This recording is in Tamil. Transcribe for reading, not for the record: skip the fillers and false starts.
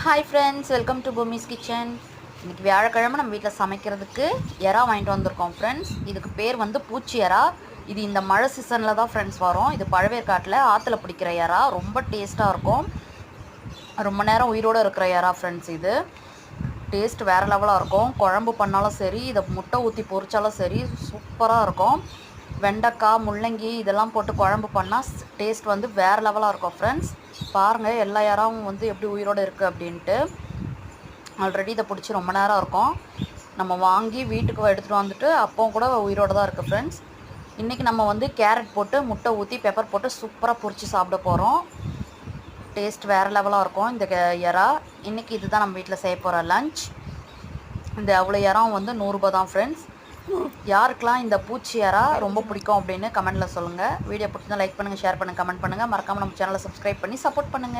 Hi friends, welcome to bommies kitchen. இன்றைக்கி வியாழக்கிழமை நம்ம வீட்டில் சமைக்கிறதுக்கு எறா வாங்கிட்டு வந்திருக்கோம் ஃப்ரெண்ட்ஸ். இதுக்கு பேர் வந்து பூச்சி எறா. இது இந்த மழை சீசனில் தான் ஃப்ரெண்ட்ஸ் வரும். இது பழவேற்காட்டில் ஆற்றுல பிடிக்கிற எறா. ரொம்ப டேஸ்ட்டாக இருக்கும். ரொம்ப நேரம் உயிரோடு இருக்கிற எறா ஃப்ரெண்ட்ஸ். இது டேஸ்ட் வேறு லெவலாக இருக்கும். குழம்பு பண்ணாலும் சரி, இதை முட்டை ஊற்றி பொரிச்சாலும் சரி, சூப்பராக இருக்கும். வெண்டைக்காய், முள்ளங்கி இதெல்லாம் போட்டு குழம்பு பண்ணால் டேஸ்ட் வந்து வேறு லெவலாக இருக்கும் ஃப்ரெண்ட்ஸ். பாருங்கள், எல்லா யாராவும் வந்து எப்படி உயிரோடு இருக்குது அப்படின்ட்டு. ஆல்ரெடி இதை பிடிச்சி ரொம்ப நேரம் இருக்கும். நம்ம வாங்கி வீட்டுக்கு எடுத்துகிட்டு வந்துட்டு அப்போ கூட உயிரோடு தான் இருக்குது ஃப்ரெண்ட்ஸ். இன்றைக்கி நம்ம வந்து கேரட் போட்டு முட்டை ஊற்றி பெப்பர் போட்டு சூப்பராக பொரித்து சாப்பிட போகிறோம். டேஸ்ட் வேறு லெவலாக இருக்கும் இந்த எறா. இன்றைக்கி இதுதான் நம்ம வீட்டில் செய்ய போகிற லஞ்ச். இந்த அவ்வளோ எறாவும் வந்து 100 ரூபா தான் ஃப்ரெண்ட்ஸ். யாருக்கெல்லாம் இந்த பூச்சி எறா ரொம்ப பிடிக்கும் அப்படின்னு கமெண்ட்டில் சொல்லுங்கள். வீடியோ பிடிச்சிருந்தா லைக் பண்ணுங்கள், ஷேர் பண்ணுங்கள், கமெண்ட் பண்ணுங்கள். மறக்காமல் நம்ம சேனலை சப்ஸ்கிரைப் பண்ணி சப்போர்ட் பண்ணுங்கள்.